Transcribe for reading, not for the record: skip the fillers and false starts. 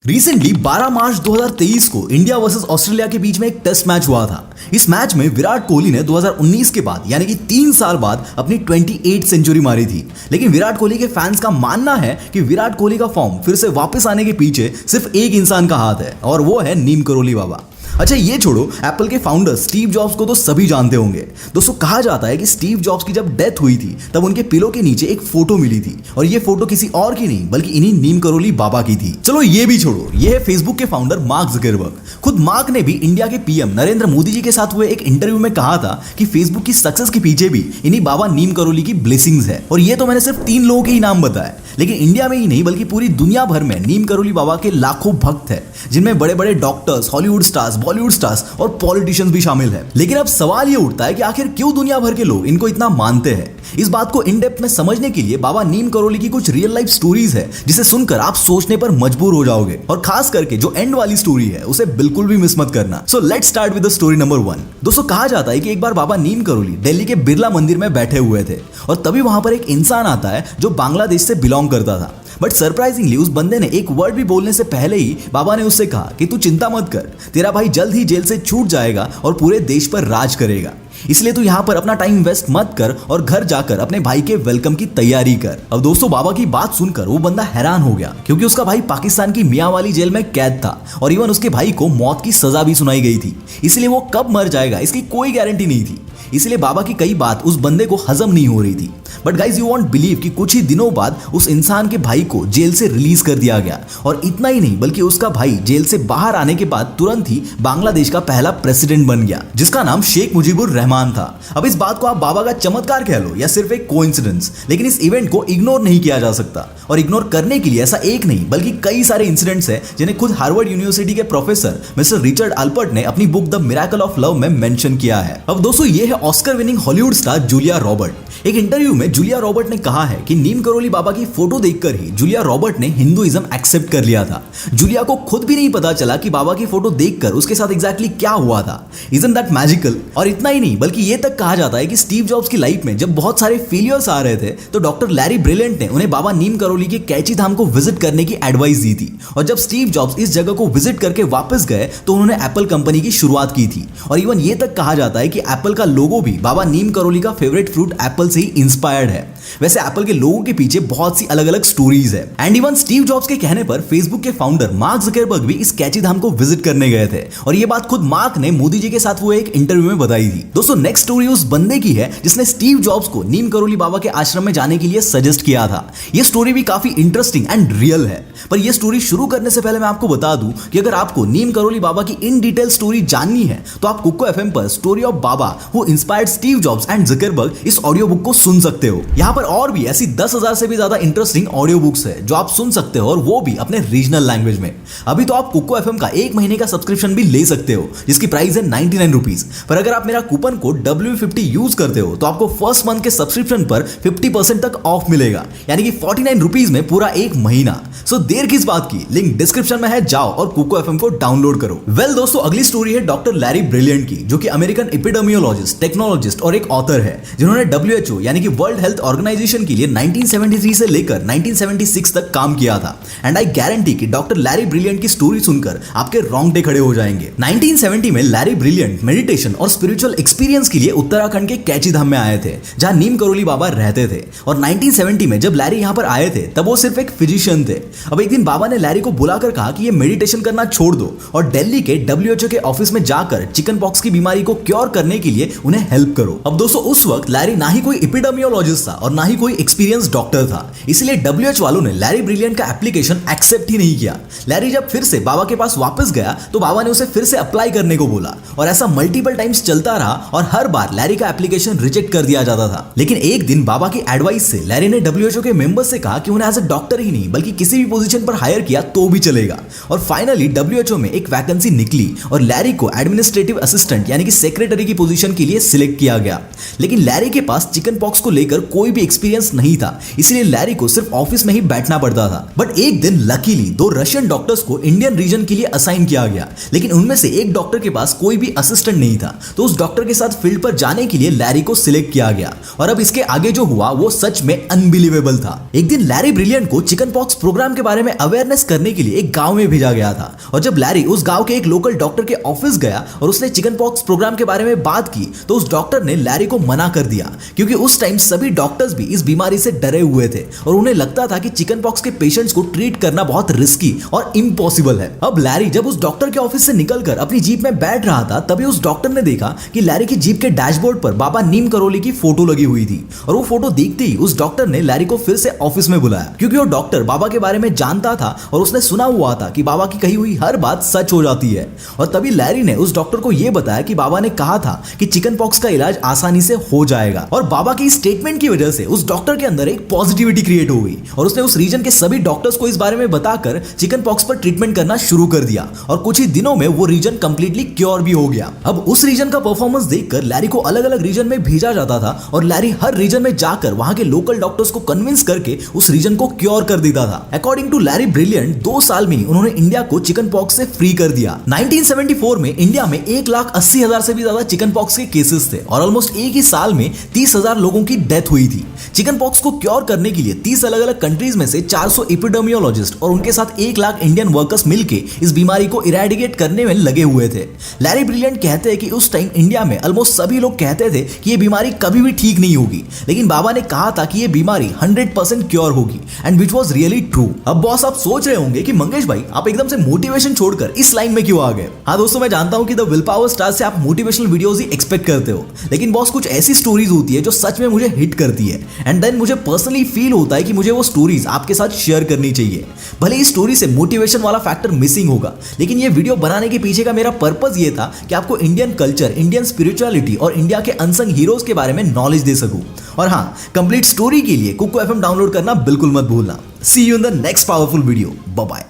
Recently 12 मार्च 2023 को India versus Australia के बीच में एक टेस्ट मैच हुआ था। इस मैच में विराट कोहली ने 2019 के बाद यानी कि 3 साल बाद अपनी 28 सेंचुरी मारी थी। लेकिन विराट कोहली के फैंस का मानना है कि विराट कोहली का फॉर्म फिर से वापस आने के पीछे सिर्फ एक इंसान का हाथ है और वो है नीम करोली बाबा। अच्छा ये छोड़ो, एप्पल के फाउंडर स्टीव जॉब्स को तो सभी जानते होंगे। दोस्तों कहा जाता है कि स्टीव जॉब्स की जब डेथ हुई थी तब उनके पिलो के नीचे एक फोटो मिली थी और ये फोटो किसी और की नहीं बल्कि इन्हीं नीम करोली बाबा की थी। चलो ये भी छोड़ो, ये है फेसबुक के फाउंडर मार्क ज़करबर्ग। खुद मार्क ने भी इंडिया के पीएम नरेंद्र मोदी जी के साथ हुए एक इंटरव्यू में कहा था कि फेसबुक की सक्सेस के पीछे भी इन्हीं बाबा नीम करोली की ब्लेसिंग्स है। और ये तो मैंने सिर्फ 3 लोगों के ही नाम बताए, लेकिन इंडिया में ही नहीं बल्कि पूरी दुनिया भर में नीम करोली बाबा के लाखों भक्त हैं, जिनमें बड़े बड़े doctors, Hollywood stars, Bollywood stars और पॉलिटिशियंस भी शामिल हैं। लेकिन अब सवाल ये उठता है कि आखिर क्यों दुनिया भर के लोग इनको इतना मानते हैं। इस बात को इन डेप्थ में समझने के लिए बाबा नीम करोली की कुछ रियल लाइफ स्टोरीज है जिसे सुनकर आप सोचने पर मजबूर हो जाओगे। और खास करके जो एंड वाली स्टोरी है उसे बिल्कुल भी मिस मत करना। So let's start with the story number 1। दोस्तों कहा जाता है कि एक बार बाबा नीम करोली दिल्ली के बिरला मंदिर में बैठे हुए थे और तभी वहां पर एक इंसान आता है जो बांग्लादेश से बिलोंग करता था। बट सरप्राइजिंगली उस बंदे ने एक वर्ड भी बोलने से पहले ही बाबा ने उससे कहा कि तू चिंता मत कर, तेरा भाई जल्द ही जेल से छूट जाएगा और पूरे देश पर राज करेगा, इसलिए तू यहाँ पर अपना टाइम वेस्ट मत कर और घर जाकर अपने भाई के वेलकम की तैयारी कर। अब दोस्तों बाबा की बात सुनकर वो बंदा हैरान हो गया क्योंकि उसका भाई पाकिस्तान की मियां वाली जेल में कैद था और इवन उसके भाई को मौत की सजा भी सुनाई गई थी, इसलिए वो कब मर जाएगा इसकी कोई गारंटी नहीं थी। इसलिए बाबा की कई बात उस बंदे को हजम नहीं हो रही थी। But guys you won't believe कि कुछ ही दिनों बाद उस इंसान के भाई को जेल से रिलीज कर दिया गया और इतना ही नहीं बल्कि उसका भाई जेल से बाहर आने के बाद तुरंत ही बांग्लादेश का पहला प्रेसिडेंट बन गया जिसका नाम शेख मुजीबुर रहमान था। अब इस बात को आप बाबा का चमत्कार कह लो या सिर्फ एक कोइंसिडेंस, लेकिन इस इवेंट को इग्नोर नहीं किया जा सकता। और इग्नोर करने के लिए ऐसा एक नहीं बल्कि कई सारे इंसिडेंट्स हैं जिन्हें खुद हार्वर्ड यूनिवर्सिटी के प्रोफेसर मिस्टर रिचर्ड अल्पर्ट ने अपनी book the miracle of love में मेंशन किया है। अब दोस्तों ये है Oscar winning Hollywood star Julia Robert. एक इंटरव्यू में जूलिया रॉबर्ट ने कहा है कि नीम करोली बाबा की फोटो देखकर ही जूलिया रॉबर्ट ने हिंदुइज्म एक्सेप्ट कर लिया था। जूलिया को खुद भी नहीं पता चला कि बाबा की फोटो देखकर उसके साथ एग्जैक्टली क्या हुआ था। Isn't that magical. और इतना ही नहीं बल्कि ये तक कहा जाता है कि स्टीव जॉब्स की लाइफ में जब बहुत सारे फेलियर्स आ रहे थे तो डॉक्टर लैरी ब्रिलियंट ने उन्हें बाबा नीम करोली के कैची धाम को विजिट करने की एडवाइस दी थी। और जब स्टीव जॉब्स इस जगह को विजिट करके वापस गए तो उन्होंने एप्पल कंपनी की शुरुआत की थी। और इवन ये तक कहा जाता है कि एप्पल का लोगो भी बाबा नीम करोली का फेवरेट फ्रूट एप्पल से ही इंस्पायर्ड है। वैसे एप्पल के लोगों के पीछे बहुत सी अलग अलग स्टोरीज है। एंड इवन स्टीव जॉब्स के कहने पर फेसबुक के फाउंडर मार्क ज़करबर्ग भी इस कैची धाम को विजिट करने गए थे और ये बात खुद मार्क ने मोदी जी के साथ हुए एक इंटरव्यू में बताई थी। दोस्तों नेक्स्ट स्टोरी उस बंदे की है जिसने स्टीव जॉब्स को नीम करोली बाबा के आश्रम में जाने के लिए सजेस्ट किया था। ये स्टोरी भी काफी इंटरेस्टिंग एंड रियल है। पर यह स्टोरी शुरू करने से पहले मैं आपको बता दूं कि अगर आपको नीम करोली बाबा की इन डिटेल स्टोरी जाननी है तो आप कुको एफएम पर story of Baba who inspired Steve jobs and Zuckerberg इस ऑडियो बुक को सुन सकते हो। यहाँ पर और भी ऐसी 10,000 से भी ज्यादा इंटरेस्टिंग ऑडियो बुक्स है जो आप सुन सकते हो और वो भी अपने रीजनल लैंग्वेज में। अभी तो आप कुको एफएम का 1 महीने का सब्सक्रिप्शन भी ले सकते हो जिसकी प्राइस है 99 रुपीज। पर अगर आप मेरा कूपन कोड W50 यूज करते हो तो आपको फर्स्ट मंथ के सब्सक्रिप्शन पर 50% तक ऑफ मिलेगा, यानी कि 49 रुपीज में पूरा 1 महीना। सो देर किस बात की, लिंक डिस्क्रिप्शन में है, जाओ और कुको एफएम को डाउनलोड करो। वेल दोस्तों अगली स्टोरी है डॉक्टर लैरी ब्रिलियंट की, जो कि अमेरिकन एपिडेमियोलॉजिस्ट, टेक्नोलॉजिस्ट और एक ऑथर है जिन्होंने WHO यानी कि वर्ल्ड हेल्थ ऑर्गेनाइजेशन के लिए 1973 से लेकर 1976 तक काम किया था। एंड आई गारंटी कि डॉक्टर लैरी ब्रिलियंट की स्टोरी सुनकर आपके रोंगटे खड़े हो जाएंगे। 1970 में लैरी ब्रिलियंट मेडिटेशन और स्पिरिचुअल एक्सपीरियंस के लिए उत्तराखंड के कैची धाम में आए थे जहां नीम करोली बाबा रहते थे। और 1970 में जब लैरी यहां पर आए थे तब वो सिर्फ एक फिजिशियन थे। अब एक दिन बाबा ने लैरी को बुलाकर कहा कि ये मेडिटेशन करना छोड़ दो और दिल्ली के WHO के ऑफिस में जाकर चिकन पॉक्स की बीमारी को क्योर करने के लिए उन्हें हेल्प करो। अब दोस्तों उस वक्त लैरी ना ही कोई एपिडेमियोलॉजिस्ट था और ना ही कोई एक्सपीरियंस डॉक्टर था, इसलिए WHO वालों ने लैरी ब्रिलियंट का एप्लीकेशन एक्सेप्ट ही नहीं किया। लैरी जब फिर से बाबा के पास वापस गया तो बाबा ने उसे फिर से अप्लाई करने को बोला और ऐसा मल्टीपल टाइम्स चलता रहा और हर बार लैरी का एप्लीकेशन रिजेक्ट कर दिया जाता था। लेकिन एक दिन बाबा की एडवाइस से लैरी ने WHO के मेंबर्स से कहा कि उन्हें एज अ डॉक्टर ही नहीं बल्कि किसी भी पोजीशन पर हायर किया तो भी चलेगा। और फाइनली WHO में एक वैकेंसी निकली और लैरी को एडमिनिस्ट्रेटिव असिस्टेंट यानी कि सेक्रेटरी की पोजीशन के लिए सिलेक्ट किया गया। लेकिन लैरी के पास चिकन पॉक्स को लेकर कोई भी एक्सपीरियंस नहीं था, इसलिए लैरी को सिर्फ ऑफिस में ही बैठना पड़ता था। बट एक दिन लकीली 2 रशियन डॉक्टर्स को इंडियन रीजन के लिए असाइन किया गया, लेकिन उनमें से एक डॉक्टर के पास कोई भी असिस्टेंट नहीं था, तो उस डॉक्टर के साथ फील्ड पर जाने के लिए लैरी को सिलेक्ट किया गया। और अब इसके आगे जो हुआ वो सच में अनबिलीवेबल था। एक दिन लैरी ब्रिलियंट को चिकन पॉक्स प्रोग्राम के बारे में अवेयरनेस करने के लिए एक गांव में भेजा गया था, और जब लैरी उस गांव के एक लोकल डॉक्टर के ऑफिस गया और उसने चिकन पॉक्स प्रोग्राम के बारे में बात की, तो उस डॉक्टर ने लैरी को मना कर दिया, क्योंकि उस टाइम सभी डॉक्टर्स भी इस बीमारी से डरे हुए थे और उन्हें लगता था कि चिकन पॉक्स के पेशेंट्स को ट्रीट करना बहुत रिस्की और इम्पॉसिबल है। अब लैरी जब उस डॉक्टर के ऑफिस से निकलकर अपनी जीप में बैठ रहा था, तभी उस डॉक्टर ने देखा कि लैरी की जीप के डैशबोर्ड पर बाबा नीम करोली की फोटो लगी हुई थी, और वो फोटो देखते ही उस डॉक्टर ने लैरी को फिर से ऑफिस में बुलाया, क्योंकि वो डॉक्टर बाबा के बारे में जानता था और उसने सुना हुआ था कि बाबा की कही हुई हर बात सच हो जाती है। और तभी लैरी ने उस डॉक्टर को यह बताया कि बाबा ने कहा था कि चिकन पॉक्स का इलाज आसानी से हो जाएगा, और बाबा की स्टेटमेंट की वजह से उस डॉक्टर के अंदर एक पॉजिटिविटी क्रिएट हो गई, और उसने उस रीजन के सभी डॉक्टर्स को इस बारे में बताकर चिकन पॉक्स पर ट्रीटमेंट करना शुरू कर दिया, और कुछ ही दिनों में वो रीजन कंप्लीटली क्योर भी हो गया। अब उस रीजन का परफॉर्मेंस देखकर लैरी को अलग अलग रीजन में भेजा जाता था, और लैरी हर रीजन में जाकर वहां के लोकल डॉक्टर्स को कन्विंस करके उस रीजन को क्योर कर देता था। अकॉर्डिंग टू लैरी ब्रिलियंट 2 साल में ही उन्होंने इंडिया को चिकन पॉक्स से फ्री कर दिया। 1974 में इंडिया में 1,80,000 से भी ज्यादा चिकन पॉक्स के केसेस थे, और ऑलमोस्ट एक ही साल में 30,000 लोगों की डेथ हुई थी। चिकन पॉक्स को क्योर करने के लिए 30 अलग अलग कंट्रीज में से 400 एपिडेमियोलॉजिस्ट और उनके साथ 1 लाख इंडियन वर्कर्स मिलकर इस बीमारी को इरेडिकेट करने में लगे हुए थे। लैरी ब्रिलियंट कहते हैं कि उस टाइम इंडिया में ऑलमोस्ट सभी लोग कहते थे कि ये बीमारी कभी भी ठीक नहीं होगी, लेकिन बाबा ने कहा था कि ये बीमारी 100% क्योर होगी, and which was really true. अब बॉस आप सोच रहे होंगे कि मंगेश भाई आप एकदम से मोटिवेशन छोड़कर इस लाइन में क्यों आ गए। हाँ दोस्तों, मैं जानता हूं कि द विल पावर स्टार से आप मोटिवेशनल वीडियोस ही एक्सपेक्ट करते हो, लेकिन बॉस कुछ ऐसी स्टोरीज होती है जो सच में मुझे हिट करती है, एंड देन मुझे पर्सनली फील होता है कि मुझे वो स्टोरीज आपके साथ शेयर करनी चाहिए। भले इस स्टोरी से मोटिवेशन वाला फैक्टर मिसिंग होगा, लेकिन ये वीडियो बनाने के पीछे का मेरा पर्पस ये था कि आपको इंडियन कल्चर, इंडियन स्पिरिचुअलिटी और इंडिया के अनसंग हीरोज के बारे में नॉलेज दे सकूं। और हाँ, कंप्लीट स्टोरी के लिए कुकू FM डाउनलोड करना बिल्कुल मत भूलना। See you in the next powerful video. Bye bye.